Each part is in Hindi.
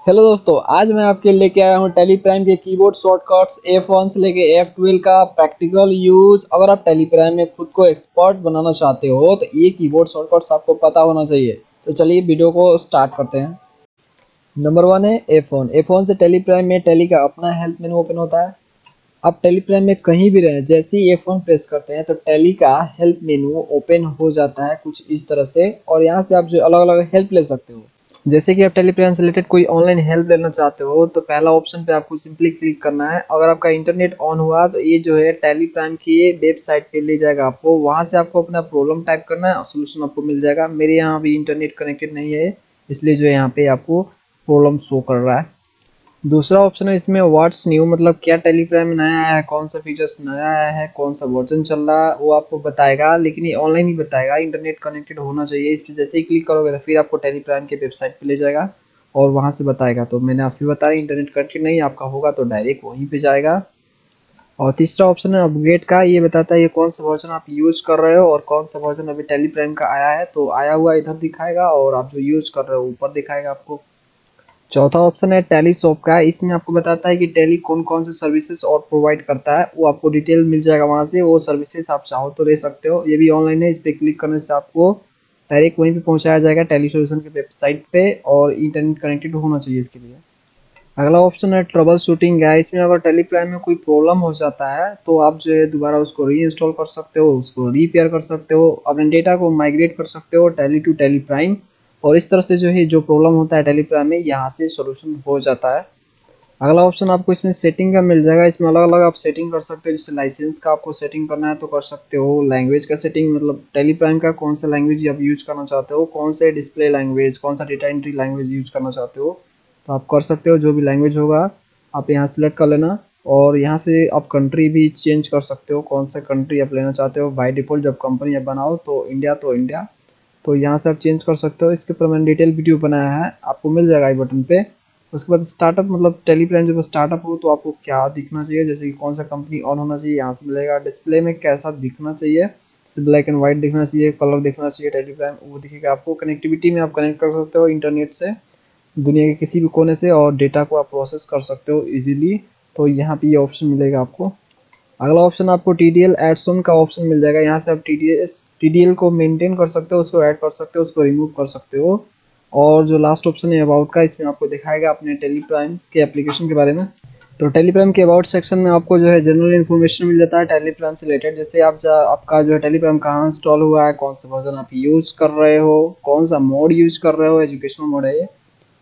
हेलो दोस्तों, आज मैं आपके लिए लेके आया हूँ टेलीप्राइम के कीबोर्ड शॉर्टकट्स F1 से लेके F12 का प्रैक्टिकल यूज। अगर आप टेलीप्राइम में खुद को एक्सपर्ट बनाना चाहते हो तो ये कीबोर्ड शॉर्टकट्स आपको पता होना चाहिए। तो चलिए वीडियो को स्टार्ट करते हैं। नंबर वन है F1। F1 से टेलीप्राइम में टेली का अपना हेल्प मेनू ओपन होता है। आप टेलीप्राइम में कहीं भी रहें, जैसे ही F1 प्रेस करते हैं तो टेली का हेल्प मेनू ओपन हो जाता है कुछ इस तरह से, और यहाँ से आप जो अलग अलग हेल्प ले सकते हो। जैसे कि आप टेलीप्राइम से रिलेटेड कोई ऑनलाइन हेल्प लेना चाहते हो तो पहला ऑप्शन पे आपको सिंपली क्लिक करना है। अगर आपका इंटरनेट ऑन हुआ तो ये जो है टेलीप्राइम की वेबसाइट पे ले जाएगा आपको। वहाँ से आपको अपना प्रॉब्लम टाइप करना है और सोल्यूशन आपको मिल जाएगा। मेरे यहाँ अभी इंटरनेट कनेक्टेड नहीं है, इसलिए जो यहाँ पे आपको प्रॉब्लम शो कर रहा है। दूसरा ऑप्शन है इसमें व्हाट्स न्यू, मतलब क्या टेलीग्राम में नया आया है, कौन सा फीचर्स नया आया है, कौन सा वर्जन चल रहा है, वो आपको बताएगा। लेकिन ये ऑनलाइन ही बताएगा, इंटरनेट कनेक्टेड होना चाहिए। इस पर जैसे ही क्लिक करोगे तो फिर आपको टेलीग्राम के वेबसाइट पे ले जाएगा और वहाँ से बताएगा। तो मैंने आपको बताया इंटरनेट कनेक्टेड नहीं आपका होगा तो डायरेक्ट वहीं पे जाएगा। और तीसरा ऑप्शन है अपग्रेड का। ये बताता है ये कौन सा वर्जन आप यूज कर रहे हो और कौन सा वर्जन अभी टेलीग्राम का आया है। तो आया हुआ इधर दिखाएगा और आप जो यूज कर रहे हो ऊपर दिखाएगा आपको। चौथा ऑप्शन है टैली शॉप का। इसमें आपको बताता है कि टैली कौन कौन से सर्विसेज और प्रोवाइड करता है, वो आपको डिटेल मिल जाएगा वहाँ से। वो सर्विसेज आप चाहो तो ले सकते हो, ये भी ऑनलाइन है। इस पर क्लिक करने से आपको डायरेक्ट वहीं पे पहुँचाया जाएगा टैली सॉल्यूशन के वेबसाइट पे, और इंटरनेट कनेक्टेड होना चाहिए इसके लिए। अगला ऑप्शन है ट्रबल शूटिंग है। इसमें अगर टेलीप्राइम में कोई प्रॉब्लम हो जाता है तो आप जो है दोबारा उसको री इंस्टॉल कर सकते हो, उसको रिपेयर कर सकते हो, अपने डेटा को माइग्रेट कर सकते हो टैली टू टेलीप्राइम। और इस तरह से जो है जो प्रॉब्लम होता है टेलीप्राइम में यहाँ से सोल्यूशन हो जाता है। अगला ऑप्शन आपको इसमें सेटिंग का मिल जाएगा। इसमें अलग अलग आप सेटिंग कर सकते हो। जैसे लाइसेंस का आपको सेटिंग करना है तो कर सकते हो। लैंग्वेज का सेटिंग, मतलब टेलीप्राइम का कौन सा लैंग्वेज आप यूज करना चाहते हो, कौन से डिस्प्ले लैंग्वेज, कौन सा डेटा एंट्री लैंग्वेज यूज करना चाहते हो, तो आप कर सकते हो। जो भी लैंग्वेज होगा आप यहाँ सेलेक्ट कर लेना। और यहाँ से आप कंट्री भी चेंज कर सकते हो, कौन सा कंट्री आप लेना चाहते हो। बाय डिफ़ॉल्ट जब कंपनी आप बनाओ तो इंडिया, तो यहाँ से आप चेंज कर सकते हो। इसके ऊपर मैंने डिटेल वीडियो बनाया है, आपको मिल जाएगा आई बटन पे। उसके बाद स्टार्टअप, मतलब टेलीप्राइम जब स्टार्टअप हो तो आपको क्या दिखना चाहिए, जैसे कि कौन सा कंपनी ऑन होना चाहिए यहाँ से मिलेगा। डिस्प्ले में कैसा दिखना चाहिए, जैसे ब्लैक एंड वाइट दिखना चाहिए, कलर दिखना चाहिए टेलीप्राइम, वो दिखेगा आपको। कनेक्टिविटी में आप कनेक्ट कर सकते हो इंटरनेट से दुनिया के किसी भी कोने से, और डेटा को आप प्रोसेस कर सकते हो इजीली। तो यहाँ पे ये ऑप्शन मिलेगा आपको। अगला ऑप्शन आपको TDL एड्स ऑन का ऑप्शन मिल जाएगा। यहाँ से आप TDL को मेंटेन कर सकते हो, उसको ऐड कर सकते हो, उसको रिमूव कर सकते हो। और जो लास्ट ऑप्शन है अबाउट का, इसमें आपको दिखाएगा अपने टेलीप्राइम के एप्लीकेशन के बारे में। तो टेलीप्राइम के अबाउट सेक्शन में आपको जो है जनरल इन्फॉर्मेशन मिल जाता है टेलीप्राइम से रिलेटेड। जैसे आपका जो है टेलीप्राइम कहाँ इंस्टॉल हुआ है, कौन सा वर्जन आप यूज कर रहे हो, कौन सा मोड यूज कर रहे हो, एजुकेशनल मोड है ये,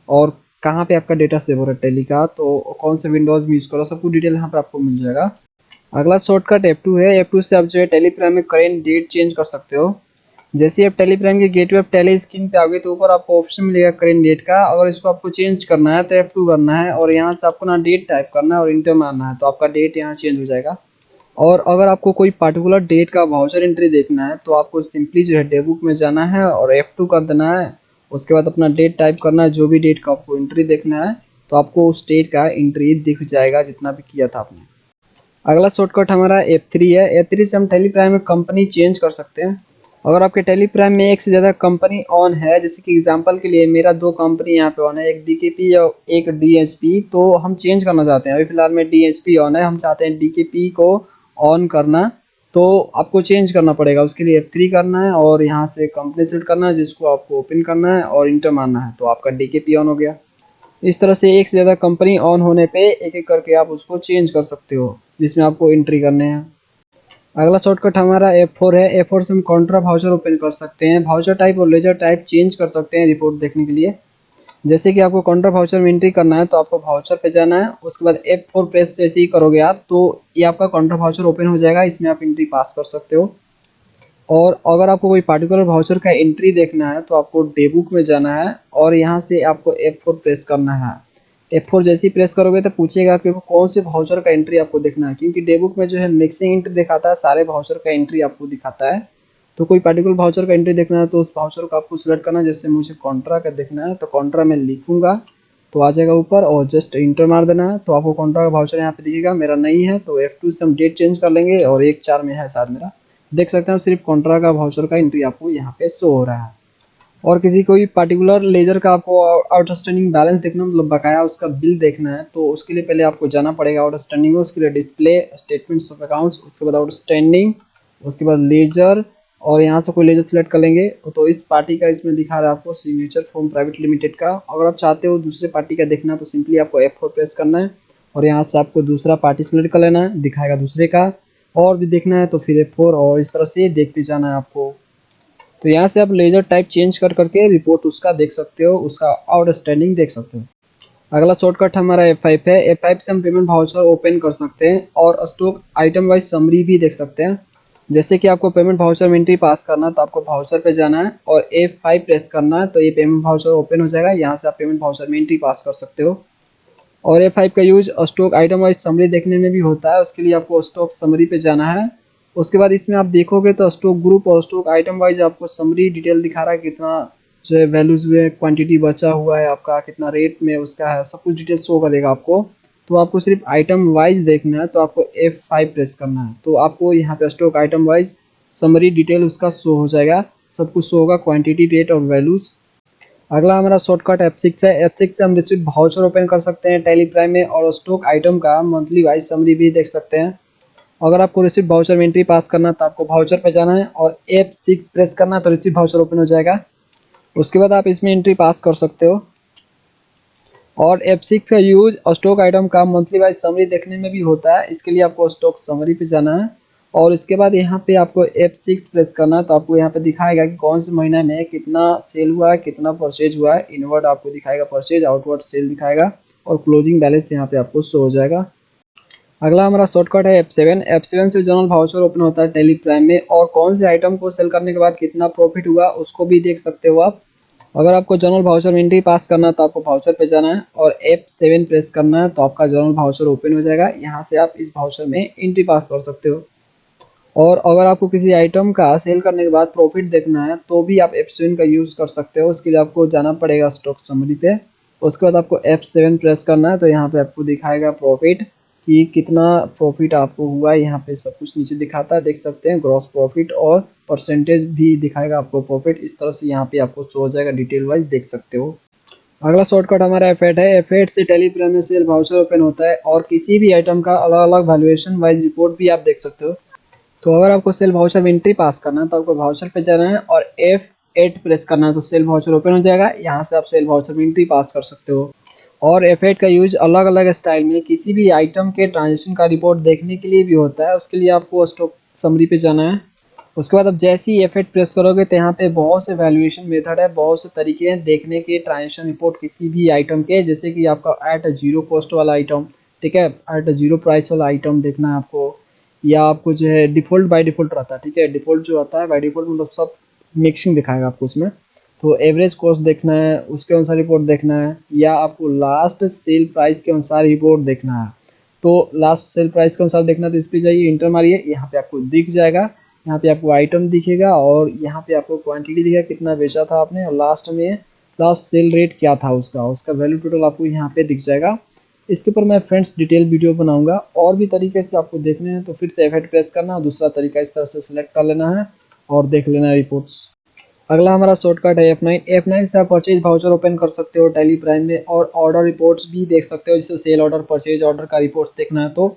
और कहाँ पे आपका डेटा सेव हो रहा है टेली का, तो कौन से विंडोज में यूज करो, सब कुछ डिटेल यहाँ पे आपको मिल जाएगा। अगला शॉर्टकट F2 है। F2 से आप जो है टेलीप्राइम में करेंट डेट चेंज कर सकते हो। जैसे ही आप टेलीप्राइम के गेटवे ऑफ टेली स्क्रीन पे आओगे तो ऊपर आपको ऑप्शन मिलेगा करेंट डेट का। अगर इसको आपको चेंज करना है तो F2 करना है और यहाँ से आपको ना डेट टाइप करना है और इंटर मारना है, तो आपका डेट यहाँ चेंज हो जाएगा। और अगर आपको कोई पर्टिकुलर डेट का वाउचर एंट्री देखना है तो आपको सिंपली जो है डेबुक में जाना है और F2 कर देना है। उसके बाद अपना डेट टाइप करना है, जो भी डेट का आपको एंट्री देखना है, तो आपको उस डेट का एंट्री दिख जाएगा जितना भी किया था आपने। अगला शॉर्टकट हमारा F3 है। F3 से हम टेलीप्राइम में कंपनी चेंज कर सकते हैं। अगर आपके टेलीप्राइम में एक से ज़्यादा कंपनी ऑन है, जैसे कि एग्जांपल के लिए मेरा 2 कंपनी यहाँ पे ऑन है, एक DKP और एक DHP, तो हम चेंज करना चाहते हैं। अभी फिलहाल में DHP ऑन है, हम चाहते हैं DKP को ऑन करना, तो आपको चेंज करना पड़ेगा। उसके लिए F3 करना है और यहाँ से कंपनी सेलेक्ट करना है जिसको आपको ओपन करना है और इंटर मारना है, तो आपका DKP ऑन हो गया। इस तरह से एक से ज़्यादा कंपनी ऑन होने पे एक एक करके आप उसको चेंज कर सकते हो जिसमें आपको एंट्री करने हैं। अगला शॉर्टकट हमारा F4 है। F4 से हम कॉन्ट्रा वाउचर ओपन कर सकते हैं, वाउचर टाइप और लेजर टाइप चेंज कर सकते हैं रिपोर्ट देखने के लिए। जैसे कि आपको कॉन्ट्रा वाउचर में एंट्री करना है तो आपको वाउचर पे जाना है, उसके बाद F4 प्रेस जैसे ही करोगे आप तो ये आपका कॉन्ट्रा वाउचर ओपन हो जाएगा, इसमें आप एंट्री पास कर सकते हो। और अगर आपको कोई पार्टिकुलर वाउचर का एंट्री देखना है तो आपको डेबुक में जाना है और यहाँ से आपको F4 प्रेस करना है। F4 जैसे ही प्रेस करोगे तो पूछेगा कि कौन से वाउचर का एंट्री आपको देखना है, क्योंकि डेबुक में जो है मिक्सिंग एंट्री दिखाता है, सारे वाउचर का एंट्री आपको दिखाता है। तो कोई पार्टिकुलर वाउचर का एंट्री देखना है तो उस वाउचर को आपको सिलेक्ट करना है। जैसे मुझे कॉन्ट्रा का देखना है तो कॉन्ट्रा में लिखूंगा तो आ जाएगा ऊपर, और जस्ट इंटर मार देना है तो आपको कॉन्ट्रा का वाउचर यहाँ पे दिखेगा। मेरा नहीं है तो F2 से हम डेट चेंज कर लेंगे और 1/4 में है शायद मेरा, देख सकते हैं। सिर्फ कॉन्ट्रा का वाउचर का एंट्री आपको यहाँ पे शो हो रहा है। और किसी कोई पर्टिकुलर लेजर का आपको आउटस्टैंडिंग बैलेंस देखना, मतलब बकाया उसका बिल देखना है, तो उसके लिए पहले आपको जाना पड़ेगा आउटस्टैंडिंग में। उसके लिए डिस्प्ले, स्टेटमेंट्स ऑफ अकाउंट्स, उसके बाद आउटस्टैंडिंग, उसके बाद लेजर, और यहाँ से कोई लेजर सेलेक्ट कर लेंगे। तो इस पार्टी का इसमें दिखा रहा है आपको सिग्नेचर फॉर्म प्राइवेट लिमिटेड का। अगर आप चाहते हो दूसरे पार्टी का देखना तो सिंपली आपको F4 प्रेस करना है और यहाँ से आपको दूसरा पार्टी सेलेक्ट कर लेना है, दिखाएगा दूसरे का। और भी देखना है तो फिर F4, और इस तरह से देखते जाना है आपको। तो यहाँ से आप लेजर टाइप चेंज कर करके रिपोर्ट उसका देख सकते हो, उसका आउटस्टैंडिंग देख सकते हो। अगला शॉर्टकट हमारा F5 है। F5 से हम पेमेंट वाउचर ओपन कर सकते हैं और स्टॉक आइटम वाइज समरी भी देख सकते हैं। जैसे कि आपको पेमेंट वाउचर में एंट्री पास करना है तो आपको वाउचर पे जाना है और F5 प्रेस करना है, तो ये पेमेंट वाउचर ओपन हो जाएगा। यहाँ से आप पेमेंट वाउचर में एंट्री पास कर सकते हो। और F5 का use stock item wise summary देखने में भी होता है। उसके लिए आपको स्टॉक समरी पे जाना है। उसके बाद इसमें आप देखोगे तो स्टॉक ग्रुप और स्टॉक आइटम वाइज आपको समरी डिटेल दिखा रहा है, कितना जो है वैल्यूज में क्वांटिटी बचा हुआ है आपका, कितना रेट में उसका है, सब कुछ डिटेल शो करेगा आपको। तो आपको सिर्फ आइटम वाइज देखना है तो आपको F5 प्रेस करना है, तो आपको यहाँ पे stock item wise summary detail उसका शो हो जाएगा, सब कुछ शो होगा, क्वांटिटी, रेट और वैल्यूज। अगला हमारा शॉर्टकट F6 है। F6 से हम रिसिप्ट वाउचर ओपन कर सकते हैं टेली प्राइम में और स्टॉक आइटम का मंथली वाइज समरी भी देख सकते हैं। अगर आपको रिसिप्ट वाउचर में एंट्री पास करना है तो आपको वाउचर पे जाना है और F6 प्रेस करना है तो रिसिप्ट वाउचर ओपन हो जाएगा। उसके बाद आप इसमें एंट्री पास कर सकते हो। और F6 का यूज स्टॉक आइटम का मंथली वाइज समरी देखने में भी होता है। इसके लिए आपको स्टॉक समरी पे जाना है और इसके बाद यहाँ पे आपको F6 प्रेस करना है, तो आपको यहाँ पे दिखाएगा कि कौन से महीने में कितना सेल हुआ है, कितना परचेज हुआ है। इनवर्ड आपको दिखाएगा परचेज, आउटवर्ड सेल दिखाएगा और क्लोजिंग बैलेंस यहाँ पे आपको शो हो जाएगा। अगला हमारा शॉर्टकट है F7। F7 से जनरल वाउचर ओपन होता है टेली प्राइम में और कौन से आइटम को सेल करने के बाद कितना प्रॉफिट हुआ उसको भी देख सकते हो आप। अगर आपको जनरल वाउचर में एंट्री पास करना है तो आपको वाउचर पे जाना है और F7 प्रेस करना है, तो आपका जनरल वाउचर ओपन हो जाएगा। यहाँ से आप इस वाउचर में एंट्री पास कर सकते हो। और अगर आपको किसी आइटम का सेल करने के बाद प्रॉफिट देखना है तो भी आप F7 का यूज़ कर सकते हो। उसके लिए आपको जाना पड़ेगा स्टॉक समरी पे। उसके बाद आपको F7 प्रेस करना है, तो यहाँ पे आपको दिखाएगा प्रॉफिट कि कितना प्रॉफिट आपको हुआ है। यहाँ पे सब कुछ नीचे दिखाता है, देख सकते हैं, ग्रॉस प्रॉफिट और परसेंटेज भी दिखाएगा आपको प्रॉफिट। इस तरह से यहाँ पे आपको शो हो जाएगा, डिटेल वाइज देख सकते हो। अगला शॉर्टकट हमारा F8 है। F8 से टेलीग्राम में सेल वाउचर ओपन होता है और किसी भी आइटम का अलग अलग वैल्यूएशन वाइज रिपोर्ट भी आप देख सकते हो। तो अगर आपको सेल वाउचर में एंट्री पास करना है तो आपको वाउचर पे जाना है और F8 प्रेस करना है, तो सेल वाउचर ओपन हो जाएगा। यहाँ से आप सेल वाउचर में एंट्री पास कर सकते हो। और F8 का यूज अलग अलग स्टाइल में किसी भी आइटम के ट्रांजेक्शन का रिपोर्ट देखने के लिए भी होता है। उसके लिए आपको स्टॉक समरी पे जाना है। उसके बाद अब जैसे ही F8 प्रेस करोगे तो यहाँ पे बहुत से वैल्यूएशन मेथड है, बहुत से तरीके हैं देखने के ट्रांजेक्शन रिपोर्ट किसी भी आइटम के। जैसे कि आपका एट जीरो कॉस्ट वाला आइटम, ठीक है, एट जीरो प्राइस वाला आइटम देखना है आपको, या आपको जो है डिफ़ॉल्ट बाय डिफ़ॉल्ट रहता है, ठीक है, डिफ़ॉल्ट जो आता है बाय डिफ़ॉल्ट मतलब सब मिक्सिंग दिखाएगा आपको उसमें। तो एवरेज कॉस्ट देखना है, उसके अनुसार रिपोर्ट देखना है, या आपको लास्ट सेल प्राइस के अनुसार रिपोर्ट देखना है। तो लास्ट सेल प्राइस के अनुसार देखना, तो इस पर जाइए, इंटर मारिए, यहाँ पे आपको दिख जाएगा। यहाँ पे आपको आइटम दिखेगा और यहाँ पे आपको क्वांटिटी दिखेगा, कितना बेचा था आपने, और लास्ट में लास्ट सेल रेट क्या था उसका, उसका वैल्यू टोटल आपको यहाँ पे दिख जाएगा। इसके ऊपर मैं फ्रेंड्स डिटेल वीडियो बनाऊंगा। और भी तरीके से आपको देखने हैं तो फिर से F8 प्रेस करना, दूसरा तरीका इस तरह से सिलेक्ट कर लेना है और देख लेना है रिपोर्ट्स। अगला हमारा शॉर्टकट है F9। F9 से आप परचेज वाउचर ओपन कर सकते हो टेली प्राइम में और ऑर्डर रिपोर्ट्स भी देख सकते हो, जैसे सेल ऑर्डर, परचेज ऑर्डर का रिपोर्ट्स देखना है। तो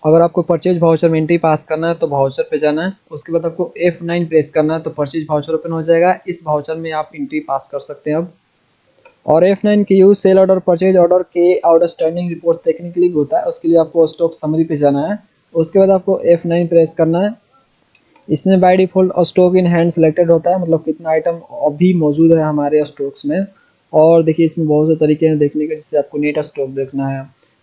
अगर आपको परचेज वाउचर में एंट्री पास करना है तो वाउचर पे जाना है। उसके बाद आपको F9 प्रेस करना है तो परचेज वाउचर ओपन हो जाएगा। इस वाउचर में आप एंट्री पास कर सकते हैं अब। और F9 के use sale order, purchase order के आउटस्टैंडिंग रिपोर्ट्स देखने के लिए भी होता है। उसके लिए आपको स्टॉक समरी पे जाना है। उसके बाद आपको F9 प्रेस करना है। इसमें by default stock in hand selected होता है, मतलब कितना आइटम अभी मौजूद है हमारे स्टॉक्स में। और देखिए इसमें बहुत से तरीके हैं देखने के, जैसे आपको नेट स्टॉक देखना है,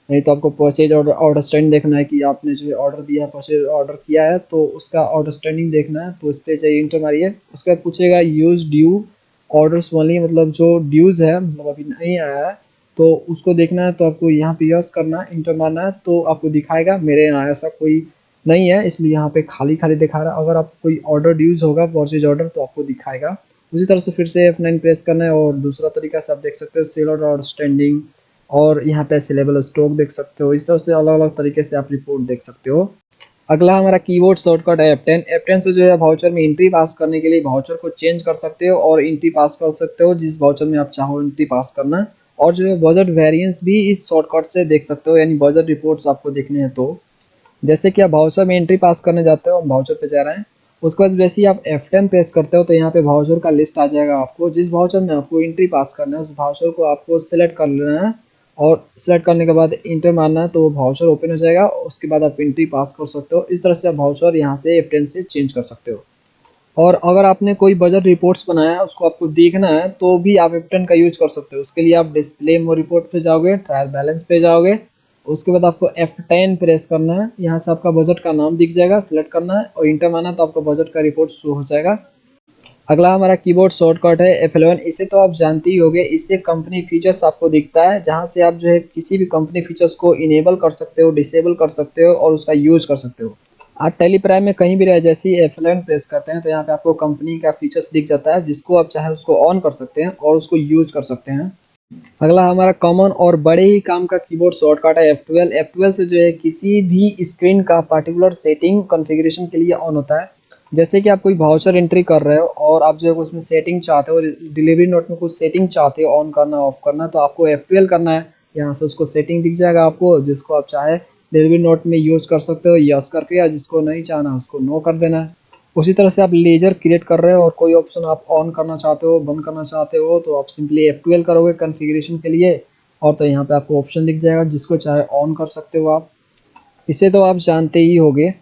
नहीं तो आपको परचेज ऑर्डर आउटस्टैंडिंग देखना है कि आपने जो ऑर्डर दिया है, परचेज ऑर्डर किया है, तो उसका आउटस्टैंडिंग देखना है। तो इस पर चाहिए, इंटर मारिए। उसके बाद पूछेगा यूज ड्यू ऑर्डर्स वाली, मतलब जो ड्यूज़ है, मतलब अभी नहीं आया है तो उसको देखना है। तो आपको यहाँ पे यस करना है, इंटर मारना है, तो आपको दिखाएगा। मेरे यहाँ ऐसा कोई नहीं है इसलिए यहाँ पे खाली खाली दिखा रहा है। अगर आपको कोई ऑर्डर ड्यूज होगा, परचेज ऑर्डर, तो आपको दिखाएगा। उसी तरह से फिर से F9 प्रेस करना है और दूसरा तरीका से आप देख सकते हो, सेल ऑर्डर आउटस्टैंडिंग, और यहाँ पे सेलेबल स्टॉक देख सकते हो। इस तरह से अलग अलग तरीके से आप रिपोर्ट देख सकते हो। अगला हमारा कीबोर्ड शॉर्टकट है F10। F10 से जो है वाउचर में एंट्री पास करने के लिए वाउचर को चेंज कर सकते हो और एंट्री पास कर सकते हो जिस वाउचर में आप चाहो एंट्री पास करना। और जो है बजट वेरिएंस भी इस शॉर्टकट से देख सकते हो, यानी बजट रिपोर्ट्स आपको देखने हैं तो जैसे कि आप वाउचर में एंट्री पास करने जाते हो, हम वाउचर पे जा रहे हैं। उसके बाद जैसे ही आप F10 प्रेस करते हो तो यहाँ पे वाउचर का लिस्ट आ जाएगा। आपको जिस वाउचर में आपको एंट्री पास करना है उस वाउचर को आपको सिलेक्ट कर लेना है और सिलेक्ट करने के बाद इंटर मारना है तो वो वाउचर ओपन हो जाएगा। उसके बाद आप एंट्री पास कर सकते हो। इस तरह से आप वाउचर यहाँ से F10 से चेंज कर सकते हो। और अगर आपने कोई बजट रिपोर्ट्स बनाया है उसको आपको देखना है तो भी आप F10 का यूज कर सकते हो। उसके लिए आप डिस्प्ले मोर रिपोर्ट पे जाओगे, ट्रायल बैलेंस पे जाओगे, उसके बाद आपको F10 प्रेस करना है। यहाँ से आपका बजट का नाम दिख जाएगा, सिलेक्ट करना है और इंटर मारना है तो आपका बजट का रिपोर्ट शो हो जाएगा। अगला हमारा कीबोर्ड शॉर्टकट है F11। इसे तो आप जानते ही होंगे, इससे कंपनी फीचर्स आपको दिखता है जहाँ से आप जो है किसी भी कंपनी फीचर्स को इनेबल कर सकते हो, डिसेबल कर सकते हो और उसका यूज कर सकते हो। आप टेलीप्राइम में कहीं भी रहे, जैसे ही F11 प्रेस करते हैं तो यहाँ पे आपको कंपनी का फीचर्स दिख जाता है जिसको आप चाहे उसको ऑन कर सकते हैं और उसको यूज कर सकते हैं। अगला हमारा कॉमन और बड़े ही काम का कीबोर्ड शॉर्टकट है F12। F12 से जो है किसी भी स्क्रीन का पर्टिकुलर सेटिंग कॉन्फ़िगरेशन के लिए ऑन होता है। जैसे कि आप कोई वाउचर एंट्री कर रहे हो और आप जो है उसमें सेटिंग चाहते हो, डिलीवरी नोट में कुछ सेटिंग चाहते हो ऑन करना ऑफ करना, तो आपको F12 करना है। यहाँ से उसको सेटिंग दिख जाएगा आपको, जिसको आप चाहे डिलीवरी नोट में यूज़ कर सकते हो यस करके, या जिसको नहीं चाहना उसको नो कर देना है। उसी तरह से आप लेजर क्रिएट कर रहे हो और कोई ऑप्शन आप ऑन करना चाहते हो, बंद करना चाहते हो, तो आप सिंपली F12 करोगे कॉन्फ़िगरेशन के लिए और तो यहाँ पे आपको ऑप्शन दिख जाएगा जिसको चाहे ऑन कर सकते हो आप। इसे तो आप जानते ही होंगे।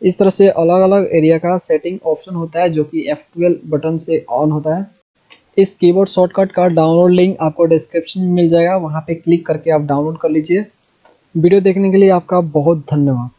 इस तरह से अलग अलग एरिया का सेटिंग ऑप्शन होता है जो कि F12 बटन से ऑन होता है। इस कीबोर्ड शॉर्टकट का डाउनलोड लिंक आपको डिस्क्रिप्शन में मिल जाएगा, वहाँ पे क्लिक करके आप डाउनलोड कर लीजिए। वीडियो देखने के लिए आपका बहुत धन्यवाद।